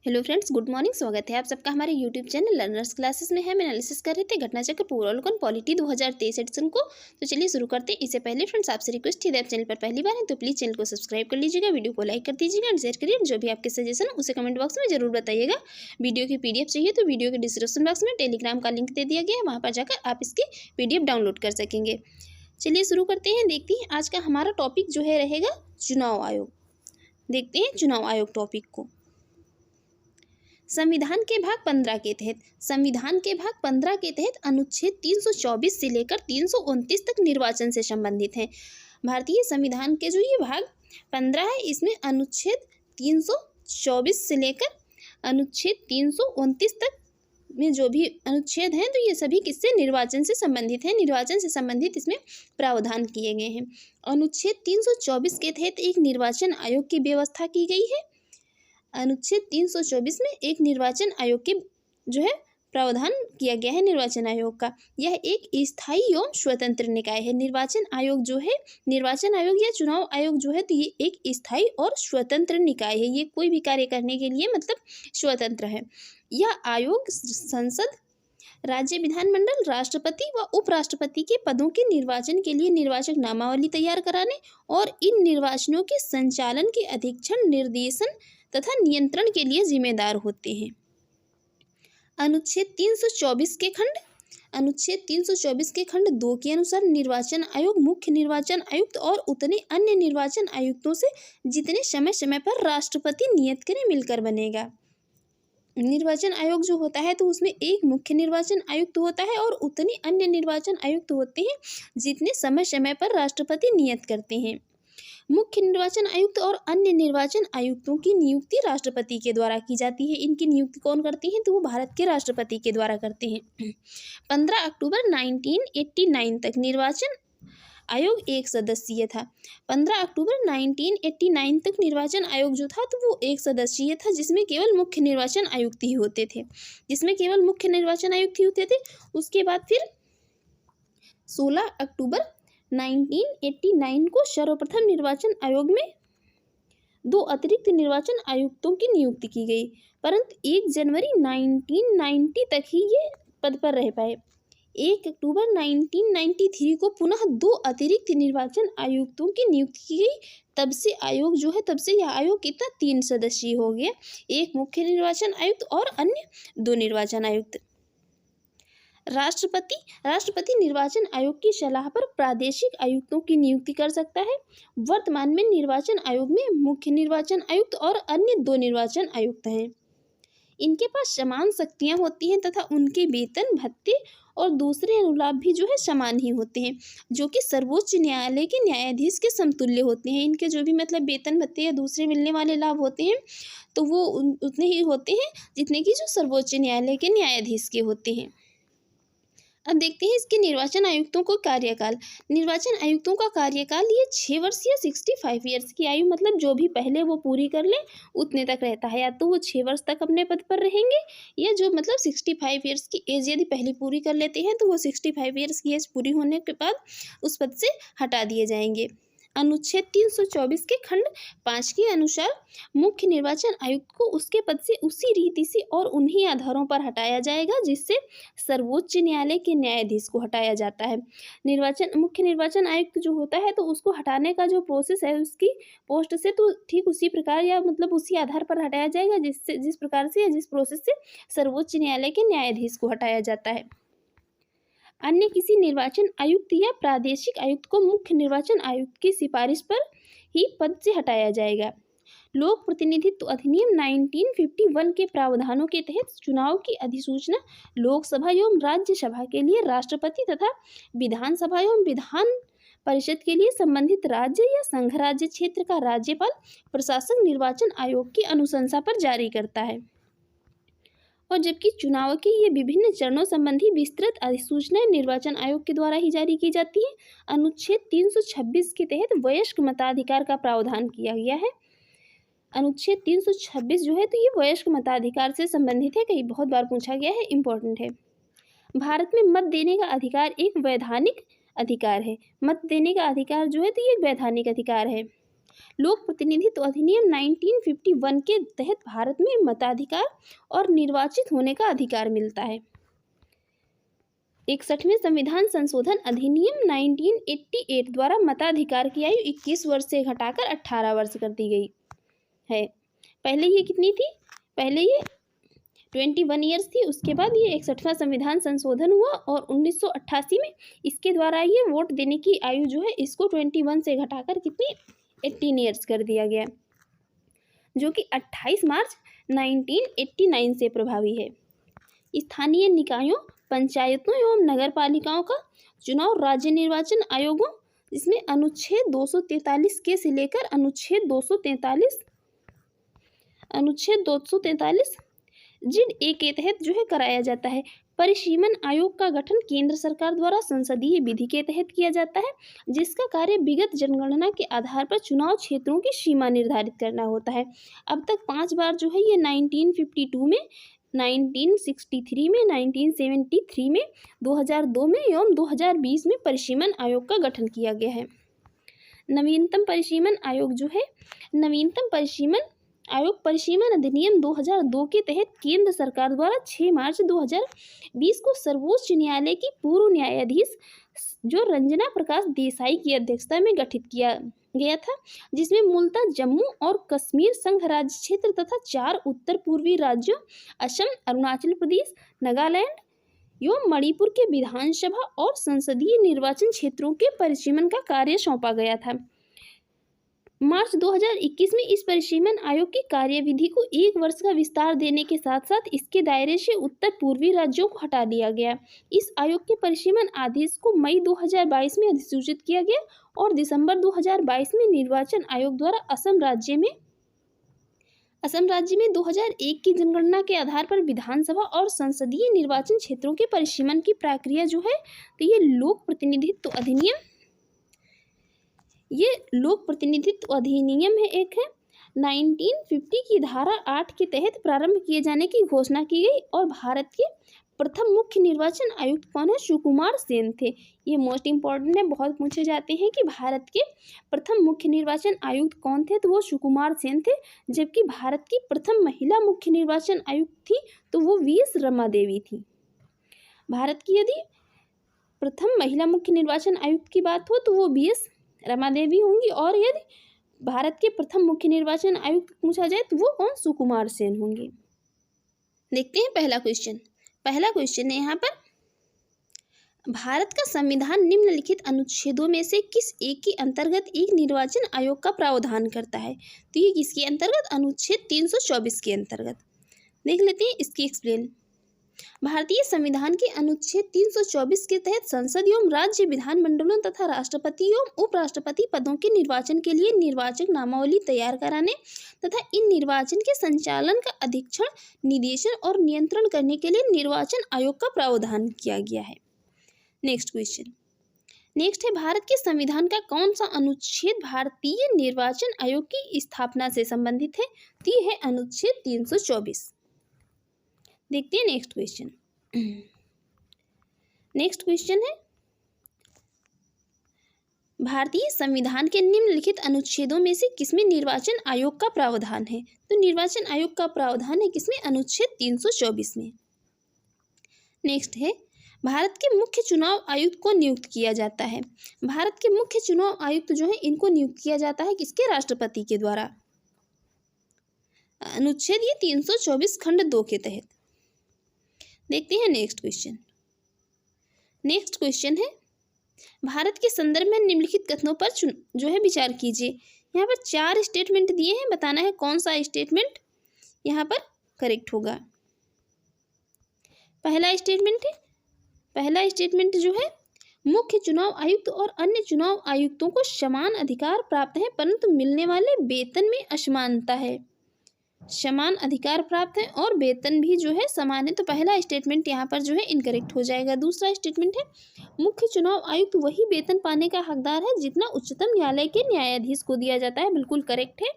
Hello friends, good morning. स्वागत है आप सबका हमारे यूट्यूब चैनल लर्नर्स क्लासेस में। हम एनालिसिस कर रहे थे घटनाचक्र पूर्वावलोकन पॉलिटी 2023 एडिशन को। तो चलिए शुरू करते हैं। इससे पहले फ्रेंड्स आपसे रिक्वेस्ट है, यदि आप चैनल पर पहली बार हैं तो प्लीज़ चैनल को सब्सक्राइब कर लीजिएगा, वीडियो को लाइक कर दीजिएगा एंड शेयर करिए। जो भी आपके सजेशन उसे कमेंट बॉक्स में जरूर बताइएगा। वीडियो की PDF चाहिए तो वीडियो के डिस्क्रिप्शन बॉक्स में टेलीग्राम का लिंक दे दिया गया है, वहाँ पर जाकर आप इसकी PDF डाउनलोड कर सकेंगे। चलिए शुरू करते हैं। देखते हैं आज का हमारा टॉपिक जो है रहेगा चुनाव आयोग। देखते हैं चुनाव आयोग टॉपिक को। संविधान के भाग 15 के तहत अनुच्छेद 324 से लेकर 329 तक निर्वाचन से संबंधित है। भारतीय संविधान के जो ये भाग 15 है, इसमें अनुच्छेद 324 से लेकर अनुच्छेद 329 तक में जो भी अनुच्छेद हैं, तो ये सभी किससे निर्वाचन से संबंधित हैं। निर्वाचन से संबंधित इसमें प्रावधान किए गए हैं। अनुच्छेद 324 के तहत एक निर्वाचन आयोग की व्यवस्था की गई है। अनुच्छेद 324 में एक निर्वाचन आयोग के जो है प्रावधान किया गया है। निर्वाचन आयोग का यह एक स्थायी एवं स्वतंत्र निकाय है। निर्वाचन आयोग जो है, निर्वाचन आयोग या चुनाव आयोग जो है, तो ये एक स्थायी और स्वतंत्र निकाय है। ये कोई भी कार्य करने के लिए मतलब स्वतंत्र है। यह आयोग संसद, राज्य विधानमंडल, राष्ट्रपति व उपराष्ट्रपति के पदों के निर्वाचन के लिए निर्वाचक नामावली तैयार कराने और इन निर्वाचनों के संचालन के अधीक्षण, निर्देशन तथा नियंत्रण के लिए जिम्मेदार होते हैं। अनुच्छेद 324 के खंड 2 के अनुसार निर्वाचन आयोग मुख्य निर्वाचन आयुक्त और उतने अन्य निर्वाचन आयुक्तों से जितने समय समय पर राष्ट्रपति नियत करें मिलकर बनेगा। निर्वाचन आयोग जो होता है तो उसमें एक मुख्य निर्वाचन आयुक्त होता है और उतने अन्य निर्वाचन आयुक्त होते हैं जितने समय समय पर राष्ट्रपति नियत करते हैं। मुख्य निर्वाचन आयुक्त और अन्य निर्वाचन आयुक्तों की नियुक्ति राष्ट्रपति के द्वारा की जाती है। इनकी नियुक्ति कौन करती है, तो वो भारत के राष्ट्रपति के द्वारा करते हैं। 15 अक्टूबर 1989 तक निर्वाचन आयोग एक सदस्यीय था। 15 अक्टूबर 1989 तक निर्वाचन आयोग जो था तो वो एक सदस्यीय था, जिसमें केवल मुख्य निर्वाचन आयुक्त ही होते थे। उसके बाद फिर 16 अक्टूबर 1989 को सर्वप्रथम निर्वाचन आयोग में 2 अतिरिक्त निर्वाचन आयुक्तों की नियुक्ति की गई, परंतु 1 जनवरी 1990 तक ही ये पद पर रह पाए। 1 अक्टूबर 1993 को पुनः 2 अतिरिक्त निर्वाचन आयुक्तों की नियुक्ति की गई। तब से यह आयोग कितना 3 सदस्यीय हो गया, एक मुख्य निर्वाचन आयुक्त और अन्य 2 निर्वाचन आयुक्त। राष्ट्रपति निर्वाचन आयोग की सलाह पर प्रादेशिक आयुक्तों की नियुक्ति कर सकता है। वर्तमान में निर्वाचन आयोग में मुख्य निर्वाचन आयुक्त और अन्य 2 निर्वाचन आयुक्त हैं। इनके पास समान शक्तियां होती हैं तथा उनके वेतन, भत्ते और दूसरे अनुलाभ भी जो है समान ही होते हैं, जो कि सर्वोच्च न्यायालय के न्यायाधीश के समतुल्य होते हैं। इनके जो भी मतलब वेतन, भत्ते या दूसरे मिलने वाले लाभ होते हैं तो वो उतने ही होते हैं जितने कि जो सर्वोच्च न्यायालय के न्यायाधीश के होते हैं। अब देखते हैं इसके निर्वाचन आयुक्तों को कार्यकाल। निर्वाचन आयुक्तों का कार्यकाल ये 6 वर्ष या 65 ईयर्स की आयु, मतलब जो भी पहले वो पूरी कर ले उतने तक रहता है। या तो वो 6 वर्ष तक अपने पद पर रहेंगे, या जो मतलब 65 ईयर्स की एज यदि पहले पूरी कर लेते हैं तो वो 65 ईयर्स की एज पूरी होने के बाद उस पद से हटा दिए जाएंगे। अनुच्छेद 324 के खंड 5 के अनुसार मुख्य निर्वाचन आयुक्त को उसके पद से उसी रीति से और उन्हीं आधारों पर हटाया जाएगा जिससे सर्वोच्च न्यायालय के न्यायाधीश को हटाया जाता है। मुख्य निर्वाचन आयुक्त जो होता है तो उसको हटाने का जो प्रोसेस है उसकी पोस्ट से तो ठीक उसी प्रकार या मतलब उसी आधार पर हटाया जाएगा जिस प्रकार से या जिस प्रोसेस से सर्वोच्च न्यायालय के न्यायाधीश को हटाया जाता है। अन्य किसी निर्वाचन आयुक्त या प्रादेशिक आयुक्त को मुख्य निर्वाचन आयुक्त की सिफारिश पर ही पद से हटाया जाएगा। लोक प्रतिनिधित्व अधिनियम 1951 के प्रावधानों के तहत चुनाव की अधिसूचना लोकसभा एवं राज्यसभा के लिए राष्ट्रपति तथा विधानसभा एवं विधान परिषद के लिए संबंधित राज्य या संघ राज्य क्षेत्र का राज्यपाल प्रशासक निर्वाचन आयोग की अनुशंसा पर जारी करता है। और जबकि चुनाव की ये विभिन्न चरणों संबंधी विस्तृत अधिसूचनाएं निर्वाचन आयोग के द्वारा ही जारी की जाती है। अनुच्छेद 326 के तहत वयस्क मताधिकार का प्रावधान किया गया है। अनुच्छेद 326 जो है तो ये वयस्क मताधिकार से संबंधित है, कई बहुत बार पूछा गया है, इम्पोर्टेंट है। भारत में मत देने का अधिकार एक वैधानिक अधिकार है। मत देने का अधिकार जो है तो ये एक वैधानिक अधिकार है। लोक प्रतिनिधित्व अधिनियम 1951 के तहत भारत में मताधिकार और निर्वाचित होने का अधिकार मिलता है। 61वें संविधान संशोधन अधिनियम 1988 द्वारा मताधिकार की आयु 21 वर्ष से घटाकर 18 वर्ष कर दी गई है। पहले ये कितनी थी? पहले ये 21 ईयर्स थी। उसके बाद ये 61वां संविधान संशोधन हुआ और 1988 में इसके द्वारा ये वोट देने की आयु जो है इसको 21 से घटाकर कितनी 18 ईयर्स कर दिया गया, जो कि 28 मार्च 1989 से प्रभावी है। स्थानीय निकायों, पंचायतों एवं नगर पालिकाओं का चुनाव राज्य निर्वाचन आयोगों, इसमें अनुच्छेद 243 के से लेकर अनुच्छेद 243 जिड ए के तहत जो है कराया जाता है। परिसीमन आयोग का गठन केंद्र सरकार द्वारा संसदीय विधि के तहत किया जाता है, जिसका कार्य विगत जनगणना के आधार पर चुनाव क्षेत्रों की सीमा निर्धारित करना होता है। अब तक 5 बार जो है ये 1952 में, 1963 में, 1973 में, 2002 में एवं 2020 में परिसीमन आयोग का गठन किया गया है। नवीनतम परिसीमन आयोग जो है, नवीनतम परिसीमन आयोग परिसीमन अधिनियम 2002 के तहत केंद्र सरकार द्वारा 6 मार्च 2020 को सर्वोच्च न्यायालय की पूर्व न्यायाधीश जो रंजना प्रकाश देसाई की अध्यक्षता में गठित किया गया था, जिसमें मूलतः जम्मू और कश्मीर संघ राज्य क्षेत्र तथा 4 उत्तर पूर्वी राज्यों असम, अरुणाचल प्रदेश, नागालैंड एवं मणिपुर के विधानसभा और संसदीय निर्वाचन क्षेत्रों के परिसीमन का कार्य सौंपा गया था। मार्च 2021 में इस परिसीमन आयोग की कार्यविधि को 1 वर्ष का विस्तार देने के साथ साथ इसके दायरे से उत्तर पूर्वी राज्यों को हटा दिया गया। इस आयोग के परिसीमन आदेश को मई 2022 में अधिसूचित किया गया और दिसंबर 2022 में निर्वाचन आयोग द्वारा असम राज्य में 2001 की जनगणना के आधार पर विधानसभा और संसदीय निर्वाचन क्षेत्रों के परिसीमन की प्रक्रिया जो है, तो ये लोक प्रतिनिधित्व अधिनियम है, एक है 1950 की धारा 8 के तहत प्रारंभ किए जाने की घोषणा की गई और भारत के प्रथम मुख्य निर्वाचन आयुक्त कौन है? सुकुमार सेन थे। ये मोस्ट इम्पॉर्टेंट है, बहुत पूछे जाते हैं कि भारत के प्रथम मुख्य निर्वाचन आयुक्त कौन थे, तो वो सुकुमार सेन थे। जबकि भारत की प्रथम महिला मुख्य निर्वाचन आयुक्त थी तो वो वी.एस. रमा देवी थी। भारत की यदि प्रथम महिला मुख्य निर्वाचन आयुक्त की बात हो तो वो वी.एस. रमा देवी होंगी, और यदि भारत के प्रथम मुख्य निर्वाचन आयुक्त पूछा जाए तो वो कौन? सुकुमार सेन होंगे। देखते हैं पहला क्वेश्चन है यहाँ पर, भारत का संविधान निम्नलिखित अनुच्छेदों में से किस एक के अंतर्गत एक निर्वाचन आयोग का प्रावधान करता है? तो ये किसके अंतर्गत? अनुच्छेद 324 के अंतर्गत। देख लेते हैं इसकी एक्सप्लेन। भारतीय संविधान के अनुच्छेद 324 के तहत संसद एवं राज्य विधानमंडलों तथा राष्ट्रपति एवं उपराष्ट्रपति पदों के निर्वाचन के लिए निर्वाचक नामावली तैयार कराने तथा इन निर्वाचन के संचालन का अधीक्षण, निर्देशन और नियंत्रण करने के लिए निर्वाचन आयोग का प्रावधान किया गया है। नेक्स्ट है, भारत के संविधान का कौन सा अनुच्छेद भारतीय निर्वाचन आयोग की स्थापना से संबंधित है? तो ये है अनुच्छेद 324। देखते हैं नेक्स्ट क्वेश्चन है, भारतीय संविधान के निम्नलिखित अनुच्छेदों में से किसमें निर्वाचन आयोग का प्रावधान है? तो निर्वाचन आयोग का प्रावधान है किसमें? अनुच्छेद 324 में। नेक्स्ट है, भारत के मुख्य चुनाव आयुक्त को नियुक्त किया जाता है। भारत के मुख्य चुनाव आयुक्त जो है इनको नियुक्त किया जाता है किसके? राष्ट्रपति के द्वारा। अनुच्छेद ये 324 खंड 2 के तहत। देखते हैं नेक्स्ट क्वेश्चन है, भारत के संदर्भ में निम्नलिखित कथनों पर जो है विचार कीजिए। यहाँ पर 4 स्टेटमेंट दिए हैं, बताना है कौन सा स्टेटमेंट यहाँ पर करेक्ट होगा। पहला स्टेटमेंट जो है, मुख्य चुनाव आयुक्त और अन्य चुनाव आयुक्तों को समान अधिकार प्राप्त है परंतु मिलने वाले वेतन में असमानता है। समान अधिकार प्राप्त है और वेतन भी जो है समान है, तो पहला स्टेटमेंट यहाँ पर जो है इनकरेक्ट हो जाएगा। दूसरा स्टेटमेंट है, मुख्य चुनाव आयुक्त वही वेतन पाने का हकदार है जितना उच्चतम न्यायालय के न्यायाधीश को दिया जाता है, बिल्कुल करेक्ट है।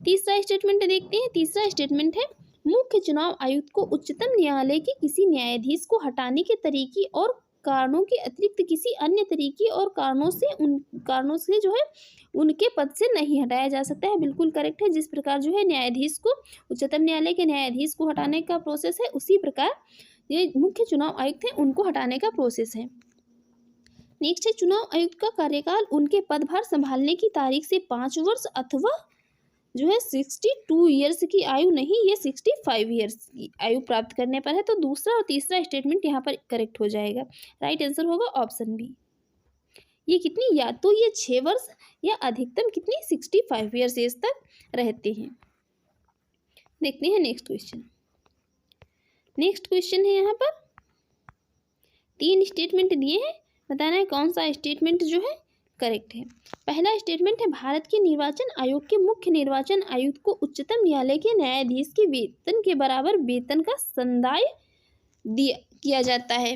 तीसरा स्टेटमेंट देखते हैं, तीसरा स्टेटमेंट है, मुख्य चुनाव आयुक्त को उच्चतम न्यायालय के किसी न्यायाधीश को हटाने के तरीके और कारणों के अतिरिक्त किसी अन्य तरीके और कारणों से जो है उनके पद से नहीं हटाया जा सकता है। बिल्कुल करेक्ट है। जिस प्रकार जो है न्यायाधीश को, उच्चतम न्यायालय के न्यायाधीश को हटाने का प्रोसेस है, उसी प्रकार ये मुख्य चुनाव आयुक्त है उनको हटाने का प्रोसेस है। नेक्स्ट है, चुनाव आयुक्त का कार्यकाल उनके पदभार संभालने की तारीख से 5 वर्ष अथवा जो है 62 ईयर्स की आयु नहीं, ये 65 ईयर्स की आयु प्राप्त करने पर है। तो दूसरा और तीसरा स्टेटमेंट यहाँ पर करेक्ट हो जाएगा। राइट आंसर होगा ऑप्शन बी। ये कितनी, या तो ये 6 वर्ष या अधिकतम कितनी 65 ईयर्स एज तक रहते हैं। देखते हैं नेक्स्ट क्वेश्चन। नेक्स्ट क्वेश्चन है, यहाँ पर 3 स्टेटमेंट दिए हैं, बताना है कौन सा स्टेटमेंट जो है करेक्ट है। पहला स्टेटमेंट है, भारत के निर्वाचन आयोग के मुख्य निर्वाचन आयुक्त को उच्चतम न्यायालय के न्यायाधीश के वेतन के बराबर वेतन का संदाय किया जाता है।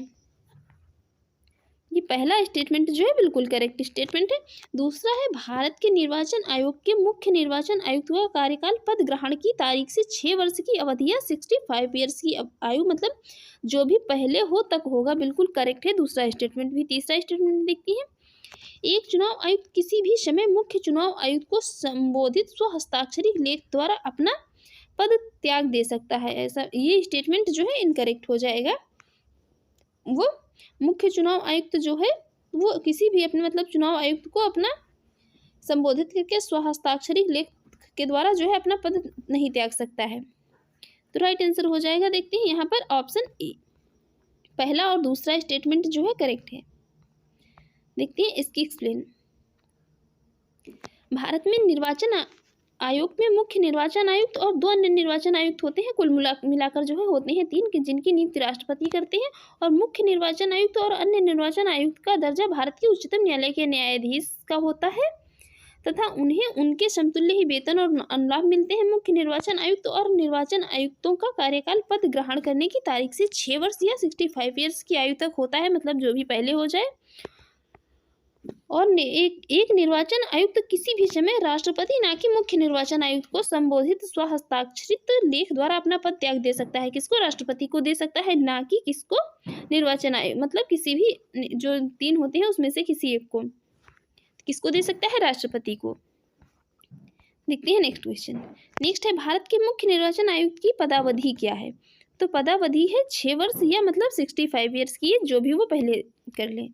ये पहला स्टेटमेंट जो है बिल्कुल करेक्ट स्टेटमेंट है। दूसरा है, भारत के निर्वाचन आयोग के मुख्य निर्वाचन आयुक्त का कार्यकाल पद ग्रहण की तारीख से 6 वर्ष की अवधि या 65 ईयर्स की आयु, मतलब जो भी पहले हो तक होगा। बिल्कुल करेक्ट है दूसरा स्टेटमेंट भी। तीसरा स्टेटमेंट देखती है, एक चुनाव आयुक्त किसी भी समय मुख्य चुनाव आयुक्त को संबोधित स्वहस्ताक्षरित लेख द्वारा अपना पद त्याग दे सकता है। ऐसा ये स्टेटमेंट जो है इनकरेक्ट हो जाएगा। वो मुख्य चुनाव आयुक्त जो है वो किसी भी अपने मतलब चुनाव आयुक्त को अपना संबोधित करके स्वहस्ताक्षरित लेख के द्वारा जो है अपना पद नहीं त्याग सकता है। तो राइट आंसर हो जाएगा, देखते हैं यहाँ पर ऑप्शन ए। पहला और दूसरा स्टेटमेंट जो है करेक्ट है। देखते हैं इसकी एक्सप्लेन। भारत में निर्वाचन आयोग में मुख्य निर्वाचन आयुक्त और 2 अन्य निर्वाचन आयुक्त होते हैं। कुल मिलाकर जो है होते हैं 3, जिनकी नियुक्ति राष्ट्रपति करते हैं। और मुख्य निर्वाचन आयुक्त और अन्य निर्वाचन आयुक्त का दर्जा भारत के उच्चतम न्यायालय के न्यायाधीश का होता है तथा उन्हें उनके समतुल्य ही वेतन और अनुलाभ मिलते हैं। मुख्य निर्वाचन आयुक्त और निर्वाचन आयुक्तों का कार्यकाल पद ग्रहण करने की तारीख से 6 वर्ष या 65 ईयर्स की आयु तक होता है, मतलब जो भी पहले हो जाए। और एक निर्वाचन आयुक्त किसी भी समय राष्ट्रपति ना कि मुख्य निर्वाचन आयुक्त को संबोधित स्वहस्ताक्षरित लेख द्वारा अपना पद त्याग दे सकता है। किसको? राष्ट्रपति को दे सकता है, ना कि किसको? निर्वाचन आयुक्त, मतलब किसी भी जो 3 होते हैं उसमें से किसी एक को। किसको दे सकता है? राष्ट्रपति को। देखते हैं नेक्स्ट क्वेश्चन। नेक्स्ट है, भारत के मुख्य निर्वाचन आयुक्त की पदावधि क्या है? तो पदावधि है 6 वर्ष या मतलब 65 ईयर्स की, जो भी वो पहले कर ले।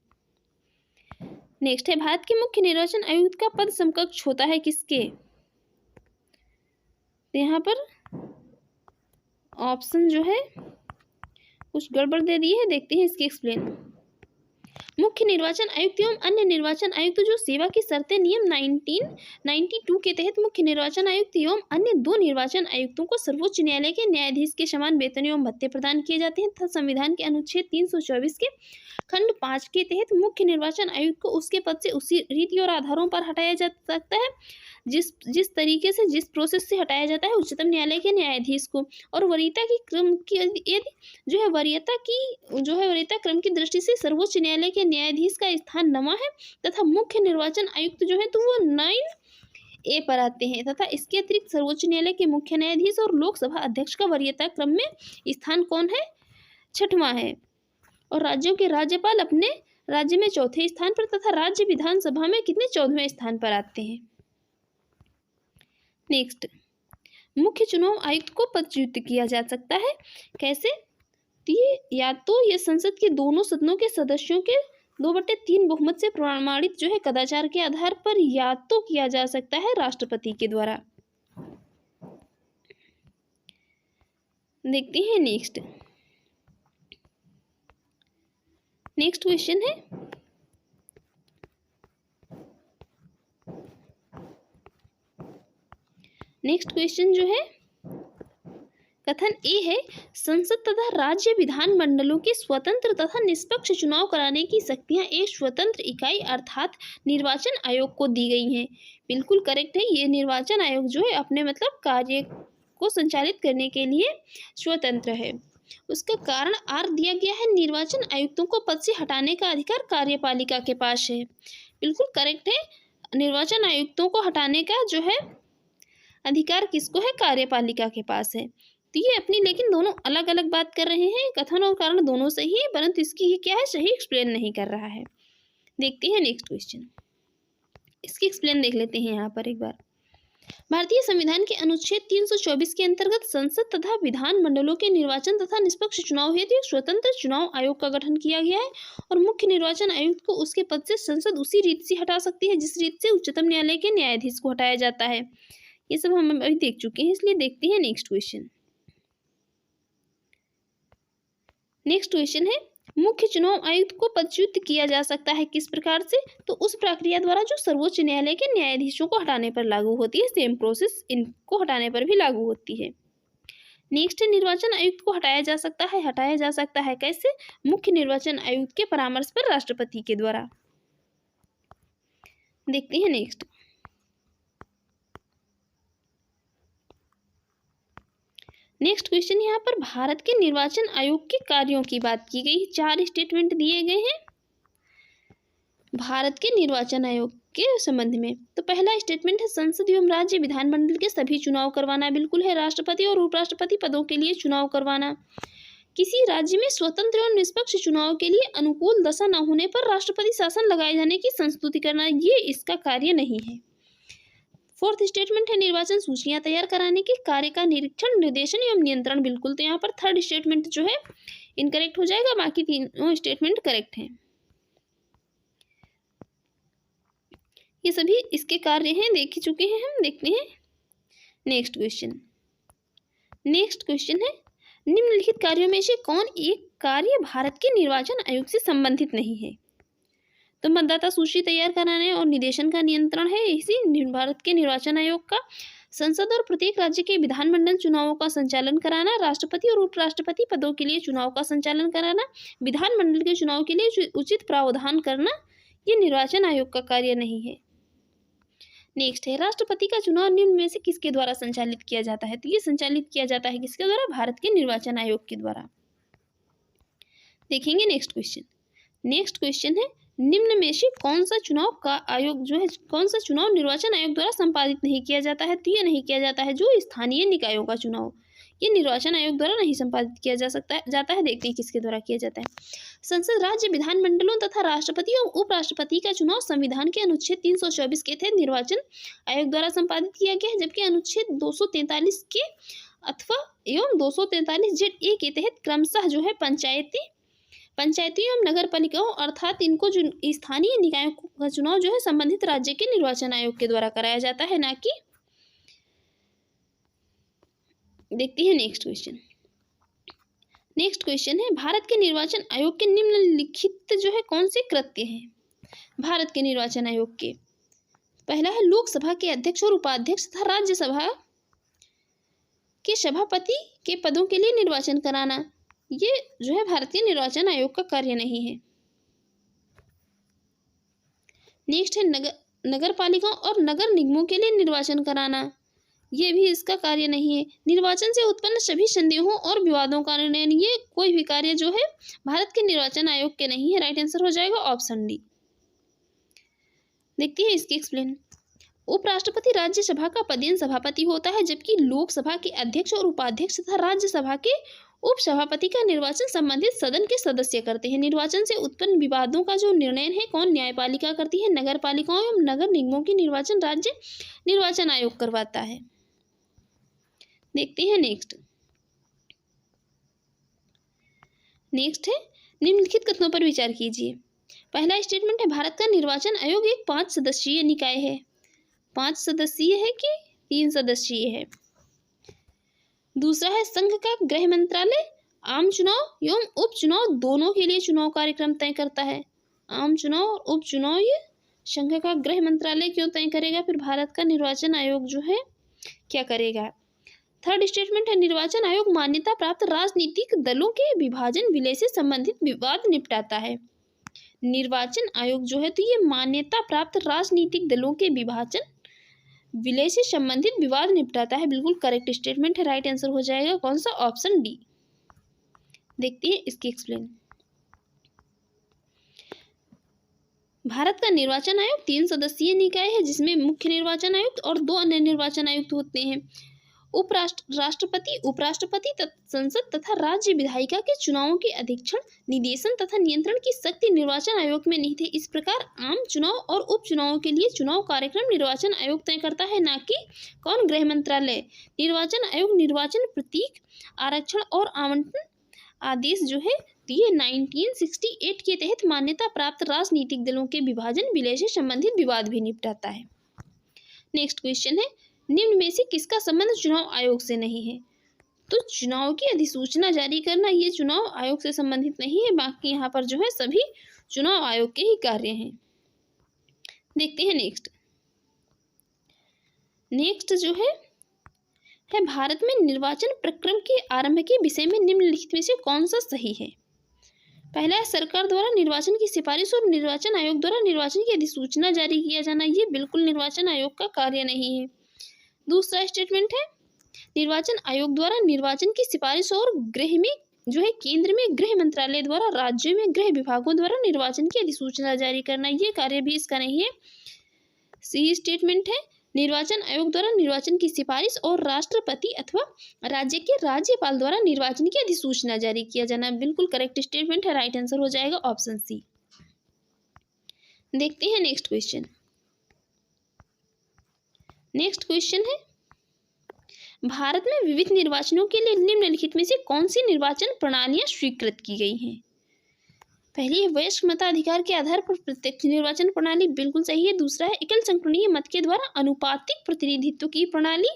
नेक्स्ट है, भारत के मुख्य निर्वाचन आयुक्त का पद समकक्ष होता है किसके? तो यहाँ पर ऑप्शन जो है कुछ गड़बड़ दे दी है, देखते हैं इसकी एक्सप्लेन। मुख्य निर्वाचन आयुक्त एवं अन्य निर्वाचन आयुक्त जो सेवा की शर्तें नियम 1992 के तहत मुख्य निर्वाचन आयुक्त एवं अन्य 2 निर्वाचन आयुक्तों को सर्वोच्च न्यायालय के न्यायाधीश के समान वेतन एवं भत्ते प्रदान किए जाते हैं तथा संविधान के अनुच्छेद 324 के खंड 5 के तहत मुख्य निर्वाचन आयुक्त को उसके पद से उसी रीति और आधारों पर हटाया जा सकता है जिस तरीके से जिस प्रोसेस से हटाया जाता है उच्चतम न्यायालय के न्यायाधीश को। और वरीयता की क्रम की यदि जो है वरीयता क्रम की दृष्टि से सर्वोच्च न्यायालय के न्यायाधीश का स्थान 9वां है तथा मुख्य निर्वाचन आयुक्त जो है तो वो 9A पर आते हैं तथा इसके अतिरिक्त सर्वोच्च न्यायालय के मुख्य न्यायाधीश और लोकसभा अध्यक्ष का वरीयता क्रम में स्थान कौन है? 6वां है। और राज्यों के राज्यपाल अपने राज्य में 4थे स्थान पर तथा राज्य विधानसभा में कितने 14वें स्थान पर आते हैं। नेक्स्ट, मुख्य चुनाव आयुक्त को पदच्युत किया जा सकता है कैसे? या तो ये संसद के दोनों सदनों के सदस्यों के 2/3 बहुमत से प्रमाणित जो है कदाचार के आधार पर, या तो किया जा सकता है राष्ट्रपति के द्वारा। देखते हैं नेक्स्ट क्वेश्चन है, नेक्स्ट क्वेश्चन जो है कथन ए है, संसद तथा राज्य विधान मंडलों के स्वतंत्र तथा निष्पक्ष चुनाव कराने की शक्तियां एक स्वतंत्र इकाई अर्थात निर्वाचन आयोग को दी गई हैं। बिल्कुल करेक्ट है। ये निर्वाचन आयोग जो है अपने मतलब कार्य को संचालित करने के लिए स्वतंत्र है। उसका कारण आर दिया गया है, निर्वाचन आयुक्तों को पद से हटाने का अधिकार कार्यपालिका के पास है। बिल्कुल करेक्ट है। निर्वाचन आयुक्तों को हटाने का जो है अधिकार किसको है? कार्यपालिका के पास है। तो ये अपनी लेकिन दोनों अलग अलग बात कर रहे हैं, कथन और कारण दोनों सही है, परंतु इसकी ये क्या है, सही एक्सप्लेन नहीं कर रहा है। देखते हैं नेक्स्ट क्वेश्चन, इसकी एक्सप्लेन देख लेते हैं यहाँ पर एक बार। भारतीय संविधान के अनुच्छेद 324 के अंतर्गत संसद तथा विधान मंडलों के निर्वाचन तथा निष्पक्ष चुनाव हेतु एक स्वतंत्र चुनाव आयोग का गठन किया गया है और मुख्य निर्वाचन आयुक्त को उसके पद से संसद उसी रीत से हटा सकती है जिस रीत से उच्चतम न्यायालय के न्यायाधीश को हटाया जाता है। ये सब हम अभी देख चुके हैं, इसलिए देखते हैं नेक्स्ट क्वेश्चन। नेक्स्ट क्वेश्चन है, मुख्य चुनाव आयुक्त को पदच्युत किया जा सकता है किस प्रकार से, तो उस प्रक्रिया द्वारा जो सर्वोच्च न्यायालय के न्यायाधीशों को हटाने पर लागू होती है, सेम प्रोसेस इनको हटाने पर भी लागू होती है। नेक्स्ट है, निर्वाचन आयुक्त को हटाया जा सकता है कैसे, मुख्य निर्वाचन आयुक्त के परामर्श पर राष्ट्रपति के द्वारा। देखते हैं नेक्स्ट। नेक्स्ट क्वेश्चन, यहाँ पर भारत के निर्वाचन आयोग के कार्यों की बात की गई, 4 स्टेटमेंट दिए गए हैं भारत के निर्वाचन आयोग के संबंध में। तो पहला स्टेटमेंट है, संसद एवं राज्य विधानमंडल के सभी चुनाव करवाना, बिल्कुल है। राष्ट्रपति और उपराष्ट्रपति पदों के लिए चुनाव करवाना। किसी राज्य में स्वतंत्र और निष्पक्ष चुनाव के लिए अनुकूल दशा न होने पर राष्ट्रपति शासन लगाए जाने की संस्तुति करना, ये इसका कार्य नहीं है। फोर्थ स्टेटमेंट है, निर्वाचन सूचियां तैयार कराने के कार्य का निरीक्षण, निर्देशन एवं नियंत्रण, बिल्कुल। तो यहाँ पर थर्ड स्टेटमेंट जो है इनकरेक्ट हो जाएगा, बाकी तीनों स्टेटमेंट करेक्ट हैं। ये सभी इसके कार्य हैं, देख चुके हैं हम। देखते हैं नेक्स्ट क्वेश्चन। नेक्स्ट क्वेश्चन है, निम्नलिखित कार्यों में से कौन एक कार्य भारत के निर्वाचन आयोग से संबंधित नहीं है, तो मतदाता सूची तैयार कराने और निर्देशन का नियंत्रण है इसी भारत के निर्वाचन आयोग का। संसद और प्रत्येक राज्य के विधानमंडल चुनावों का संचालन कराना, राष्ट्रपति और उपराष्ट्रपति पदों के लिए चुनाव का संचालन कराना, विधानमंडल के चुनाव के लिए उचित प्रावधान करना, ये निर्वाचन आयोग का कार्य नहीं है। नेक्स्ट है, राष्ट्रपति का चुनाव निम्न में से किसके द्वारा संचालित किया जाता है, तो ये संचालित किया जाता है किसके द्वारा, भारत के निर्वाचन आयोग के द्वारा। देखेंगे नेक्स्ट क्वेश्चन। नेक्स्ट क्वेश्चन है, निम्न में से कौन सा चुनाव का आयोग जो है, कौन सा चुनाव निर्वाचन आयोग द्वारा संपादित नहीं किया जाता है, तो ये नहीं किया जाता है जो स्थानीय निकायों का चुनाव, ये निर्वाचन आयोग द्वारा नहीं संपादित किया जाता है। देखते हैं किसके द्वारा किया जाता है। संसद, राज्य विधानमंडलों तथा राष्ट्रपति और उपराष्ट्रपति का चुनाव संविधान के अनुच्छेद 324 के तहत निर्वाचन आयोग द्वारा संपादित किया गया है, जबकि अनुच्छेद 243 के अथवा एवं 243(a) के तहत क्रमशः जो है पंचायती एवं नगर पालिकाओं अर्थात इनको जो स्थानीय निकायों का चुनाव जो है संबंधित राज्य के निर्वाचन आयोग के द्वारा कराया जाता है, ना कि। देखते हैं नेक्स्ट क्वेश्चन। नेक्स्ट क्वेश्चन है, भारत के निर्वाचन आयोग के निम्नलिखित जो है कौन से कृत्य हैं भारत के निर्वाचन आयोग के। पहला है, लोकसभा के अध्यक्ष और उपाध्यक्ष तथा राज्यसभा के सभापति के पदों के लिए निर्वाचन कराना, ये जो है भारतीय निर्वाचन आयोग का कार्य नहीं है। नेक्स्ट है, नगर पालिकाओं और नगर निगमों के लिए निर्वाचन कराना, ये भी इसका कार्य नहीं है। निर्वाचन से उत्पन्न सभी संदेहों और विवादों का निर्णय, ये कोई भी कार्य जो है भारत के निर्वाचन आयोग के नहीं है। राइट आंसर हो जाएगा ऑप्शन डी। देखते हैं इसकी एक्सप्लेन। उपराष्ट्रपति राज्यसभा का पदेन सभापति होता है, जबकि लोकसभा के अध्यक्ष और उपाध्यक्ष तथा राज्यसभा के उपसभापति का निर्वाचन संबंधित सदन के सदस्य करते हैं। निर्वाचन से उत्पन्न विवादों का जो निर्णय है कौन, न्यायपालिका करती है। नगर पालिकाओं एवं नगर निगमों की निर्वाचन राज्य निर्वाचन आयोग करवाता है। देखते हैं नेक्स्ट। नेक्स्ट है, निम्नलिखित कथनों पर विचार कीजिए। पहला स्टेटमेंट है, भारत का निर्वाचन आयोग एक 5 सदस्यीय निकाय है। 5 सदस्यीय है कि 3 सदस्यीय है। दूसरा है, संघ का गृह मंत्रालय आम चुनाव एवं उपचुनाव दोनों के लिए चुनाव कार्यक्रम तय करता है। आम चुनाव और उपचुनाव ये संघ का गृह मंत्रालय क्यों तय करेगा, फिर भारत का निर्वाचन आयोग जो है क्या करेगा। थर्ड स्टेटमेंट है, निर्वाचन आयोग मान्यता प्राप्त राजनीतिक दलों के विभाजन विलय से संबंधित विवाद निपटाता है। निर्वाचन आयोग जो है तो ये मान्यता प्राप्त राजनीतिक दलों के विभाजन विलय से संबंधित विवाद निपटाता है। बिल्कुल करेक्ट स्टेटमेंट है। राइट आंसर हो जाएगा कौन सा, ऑप्शन डी। देखते हैं इसकी एक्सप्लेन। भारत का निर्वाचन आयोग 3 सदस्यीय निकाय है, जिसमें मुख्य निर्वाचन आयुक्त और 2 अन्य निर्वाचन आयुक्त होते हैं। राष्ट्रपति, उपराष्ट्रपति, संसद तथा राज्य विधायिका के चुनावों के अधीक्षण, निदेशन तथा नियंत्रण की शक्ति निर्वाचन आयोग में निहित है। इस प्रकार आम चुनाव और उपचुनावों के लिए चुनाव कार्यक्रम निर्वाचन आयोग तय करता है, न कि कौन, गृह मंत्रालय। निर्वाचन आयोग निर्वाचन प्रतीक, आरक्षण और आवंटन आदेश जो है ये 1968 के तहत मान्यता प्राप्त राजनीतिक दलों के विभाजन विलय से संबंधित विवाद भी निपटाता है। नेक्स्ट क्वेश्चन है, निम्न में से किसका संबंध चुनाव आयोग से नहीं है? तो चुनाव की अधिसूचना जारी करना ये चुनाव आयोग से संबंधित नहीं है, बाकी यहाँ पर जो है सभी चुनाव आयोग के ही कार्य हैं। देखते हैं नेक्स्ट जो है भारत में निर्वाचन प्रक्रम के आरंभ के विषय में निम्नलिखित में से कौन सा सही है? पहला है, सरकार द्वारा निर्वाचन की सिफारिश और निर्वाचन आयोग द्वारा निर्वाचन की अधिसूचना जारी किया जाना, ये बिल्कुल निर्वाचन आयोग का कार्य नहीं है। दूसरा स्टेटमेंट है, निर्वाचन आयोग द्वारा निर्वाचन की सिफारिश और गृह में जो है केंद्र में गृह मंत्रालय द्वारा राज्यों में गृह विभागों द्वारा निर्वाचन की अधिसूचना जारी करना, ये कार्य भी इसका नहीं है। सी स्टेटमेंट है, निर्वाचन आयोग द्वारा निर्वाचन की सिफारिश और राष्ट्रपति अथवा राज्य के राज्यपाल द्वारा निर्वाचन की अधिसूचना जारी किया जाना, बिल्कुल करेक्ट स्टेटमेंट है। राइट आंसर हो जाएगा ऑप्शन सी। देखते हैं नेक्स्ट क्वेश्चन है, भारत में विविध निर्वाचनों के लिए निम्नलिखित में से कौन सी निर्वाचन प्रणालियां स्वीकृत की गई हैं? पहली है, वयस्क मताधिकार के आधार पर प्रत्यक्ष निर्वाचन प्रणाली, बिल्कुल सही है। दूसरा है, एकल संक्रमणीय मत के द्वारा अनुपातिक प्रतिनिधित्व की प्रणाली,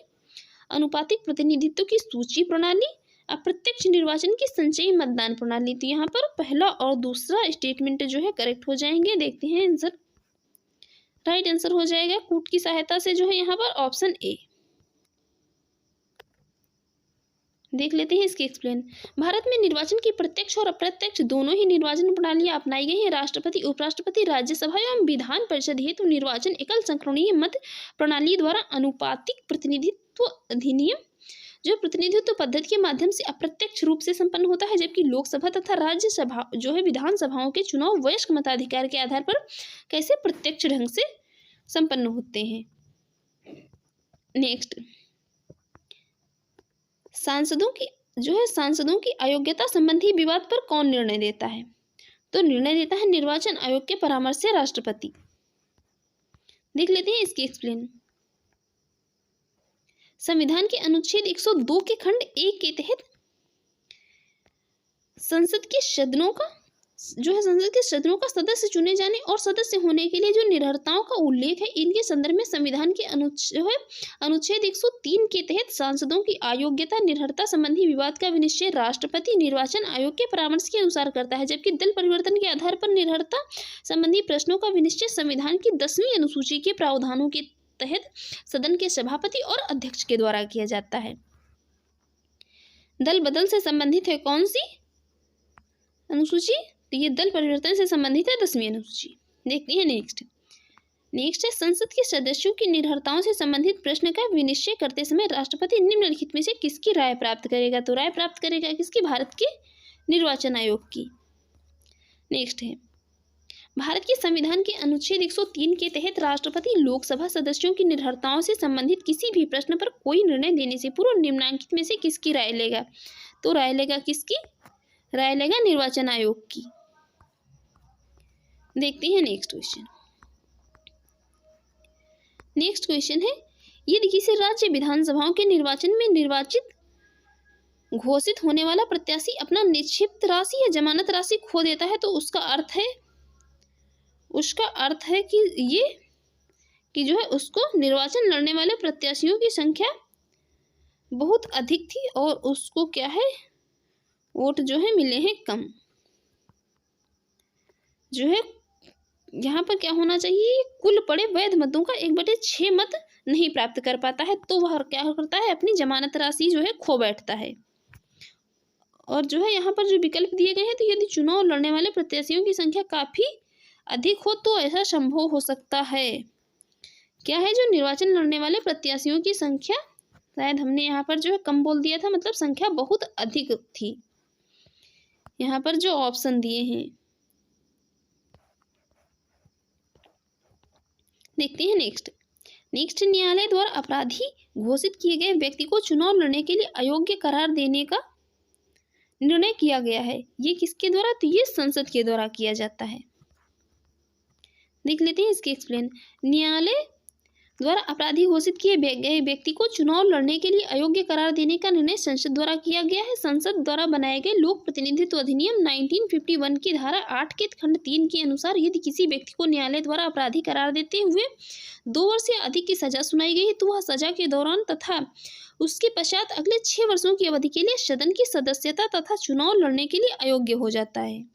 अनुपातिक प्रतिनिधित्व की सूची प्रणाली, अप्रत्यक्ष निर्वाचन की संचयी मतदान प्रणाली। तो यहाँ पर पहला और दूसरा स्टेटमेंट जो है करेक्ट हो जाएंगे। देखते हैं आंसर, राइट आंसर हो जाएगा कूट की सहायता से जो है यहाँ पर ऑप्शन ए। देख लेते हैं इसकी एक्सप्लेन। भारत में निर्वाचन की प्रत्यक्ष और अप्रत्यक्ष दोनों ही निर्वाचन प्रणालियां अपनाई गई हैं। राष्ट्रपति, उपराष्ट्रपति, राज्यसभा एवं विधान परिषद हेतु निर्वाचन एकल संक्रमणीय मत प्रणाली द्वारा अनुपातिक प्रतिनिधित्व अधिनियम जो प्रतिनिधित्व पद्धति के माध्यम से अप्रत्यक्ष रूप से संपन्न होता है, जबकि लोकसभा तथा राज्यसभा जो है विधानसभाओं के चुनाव वयस्क मताधिकार के आधार पर कैसे प्रत्यक्ष ढंग से संपन्न होते हैं। नेक्स्ट, सांसदों की अयोग्यता संबंधी विवाद पर कौन निर्णय देता है? तो निर्णय देता है निर्वाचन आयोग के परामर्श से राष्ट्रपति। देख लेते हैं इसकी एक्सप्लेन। संविधान के अनुच्छेद 102 के खंड 1 के तहत संसद के सदनों का सदस्य चुने जाने और सदस्य होने के लिए जो निरर्हताओं का उल्लेख है, इनके संदर्भ में संविधान के अनुच्छेद 103 के तहत सांसदों की अयोग्यता निरर्हता संबंधी विवाद का विनिश्चय राष्ट्रपति निर्वाचन आयोग के परामर्श के अनुसार करता है, जबकि दल परिवर्तन के आधार पर निरर्हता संबंधी प्रश्नों का विनिश्चय संविधान की 10वीं अनुसूची के प्रावधानों के तहत सदन के सभापति और अध्यक्ष के द्वारा किया जाता है। दल बदल से संबंधित है कौन सी अनुसूची? तो ये दल परिवर्तन से संबंधित है 10वीं अनुसूची। देखते हैं नेक्स्ट है, संसद के सदस्यों की निरर्हताओं से संबंधित प्रश्न का विनिश्चय करते समय राष्ट्रपति निम्नलिखित में से किसकी राय प्राप्त करेगा? तो राय प्राप्त करेगा किसकी? भारत के निर्वाचन आयोग की। नेक्स्ट है, भारत के संविधान के अनुच्छेद 103 के तहत राष्ट्रपति लोकसभा सदस्यों की निरर्हताओं से संबंधित किसी भी प्रश्न पर कोई निर्णय देने से पूर्व निम्नलिखित में से किसकी राय लेगा? तो राय लेगा किसकी? राय लेगा निर्वाचन आयोग की। देखते हैं नेक्स्ट क्वेश्चन है, यदि किसी राज्य विधानसभाओं के निर्वाचन में निर्वाचित घोषित होने वाला प्रत्याशी अपना निक्षिप्त राशि या जमानत राशि खो देता है, तो उसका अर्थ है कि जो है उसको निर्वाचन लड़ने वाले प्रत्याशियों की संख्या बहुत अधिक थी और उसको क्या है, वोट जो है मिले हैं कम। जो है यहाँ पर क्या होना चाहिए, कुल पड़े वैध मतों का 1/6 मत नहीं प्राप्त कर पाता है, तो वह क्या करता है, अपनी जमानत राशि जो है खो बैठता है। और जो है यहाँ पर जो विकल्प दिए गए हैं, तो यदि चुनाव लड़ने वाले प्रत्याशियों की संख्या काफी अधिक हो तो ऐसा संभव हो सकता है। क्या है, जो निर्वाचन लड़ने वाले प्रत्याशियों की संख्या, शायद हमने यहाँ पर जो है कम बोल दिया था, मतलब संख्या बहुत अधिक थी। यहाँ पर जो ऑप्शन दिए हैं, देखते हैं नेक्स्ट। नेक्स्ट, न्यायालय द्वारा अपराधी घोषित किए गए व्यक्ति को चुनाव लड़ने के लिए अयोग्य करार देने का निर्णय किया गया है। ये किसके द्वारा? तो ये संसद के द्वारा किया जाता है। देख लेते हैं इसके एक्सप्लेन। न्यायालय द्वारा अपराधी घोषित किए गए व्यक्ति को चुनाव लड़ने के लिए अयोग्य करार देने का निर्णय संसद द्वारा किया गया है। संसद द्वारा बनाए गए लोक प्रतिनिधित्व अधिनियम 1951 की धारा 8 के खंड 3 के अनुसार यदि किसी व्यक्ति को न्यायालय द्वारा अपराधी करार देते हुए 2 वर्ष या अधिक की सजा सुनाई गई है तो वह सजा के दौरान तथा उसके पश्चात अगले 6 वर्षों की अवधि के लिए सदन की सदस्यता तथा चुनाव लड़ने के लिए अयोग्य हो जाता है।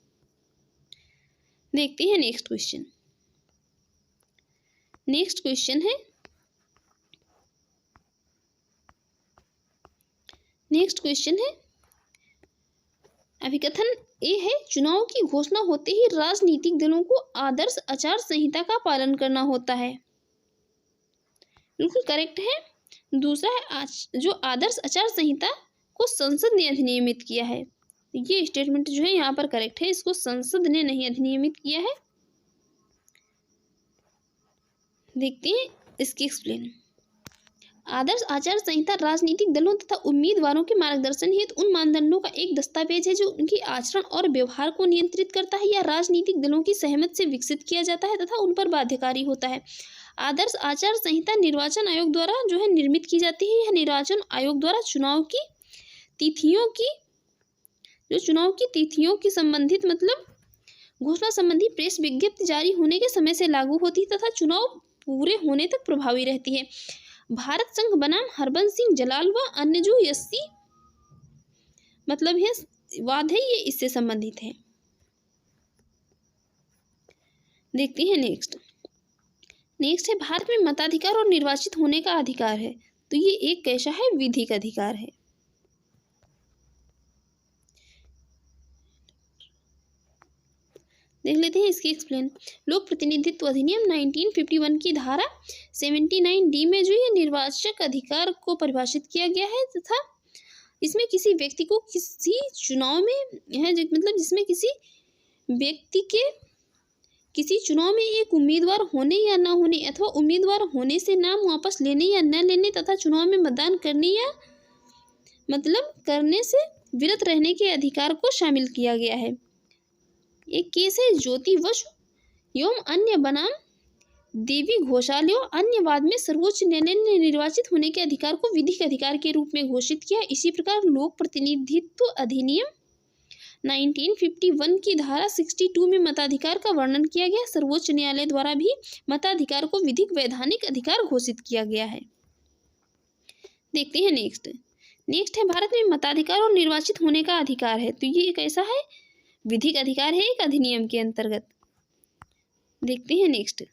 देखते हैं नेक्स्ट क्वेश्चन। नेक्स्ट क्वेश्चन है, नेक्स्ट क्वेश्चन है अभिकथन ए है, चुनाव की घोषणा होते ही राजनीतिक दलों को आदर्श आचार संहिता का पालन करना होता है। बिल्कुल करेक्ट है। दूसरा है जो आदर्श आचार संहिता को संसद ने अधिनियमित किया है। ये स्टेटमेंट जो है यहाँ पर करेक्ट है, इसको संसद ने नहीं अधिनियमित किया है। देखते हैं इसकी एक्सप्लेन। आदर्श आचार संहिता राजनीतिक दलों तथा उम्मीदवारों के मार्गदर्शन हेतु उन मानदंडों का एक दस्तावेज है जो उनकी आचरण और व्यवहार को नियंत्रित करता है या राजनीतिक दलों की सहमति से विकसित किया जाता है तथा उन पर बाध्यकारी होता है। आदर्श आचार संहिता निर्वाचन आयोग द्वारा जो है निर्मित की जाती है। यह निर्वाचन आयोग द्वारा चुनाव की तिथियों की संबंधित मतलब घोषणा संबंधी प्रेस विज्ञप्ति जारी होने के समय से लागू होती है तथा चुनाव पूरे होने तक प्रभावी रहती है। भारत संघ बनाम हरबंस सिंह जलाल व अन्य जो यस्सी मतलब है वाद है, ये इससे संबंधित है। देखते हैं नेक्स्ट है भारत में मताधिकार और निर्वाचित होने का अधिकार है। तो ये एक कैसा है? विधिक अधिकार है। देख लेते हैं इसकी एक्सप्लेन। लोक प्रतिनिधित्व अधिनियम 1951 की धारा 79D में जो ये निर्वाचक अधिकार को परिभाषित किया गया है तथा इसमें किसी व्यक्ति को किसी चुनाव में है मतलब जिसमें किसी व्यक्ति के किसी चुनाव में एक उम्मीदवार होने या न होने अथवा उम्मीदवार होने से नाम वापस लेने या न लेने तथा चुनाव में मतदान करने या मतलब करने से विरत रहने के अधिकार को शामिल किया गया है। एक केस है ज्योति बसु एवं अन्य बनाम देवी घोषाल एवं अन्य वाद में सर्वोच्च न्यायालय ने निर्वाचित होने के अधिकार को विधिक अधिकार के रूप में घोषित किया। इसी प्रकार लोक प्रतिनिधित्व अधिनियम 1951 की धारा 62 में मताधिकार का वर्णन किया गया। सर्वोच्च न्यायालय द्वारा भी मताधिकार को विधिक वैधानिक अधिकार घोषित किया गया है। देखते हैं नेक्स्ट है भारत में मताधिकार और निर्वाचित होने का अधिकार है। तो ये कैसा है? विधिक अधिकार है एक अधिनियम के अंतर्गत। देखते हैं नेक्स्ट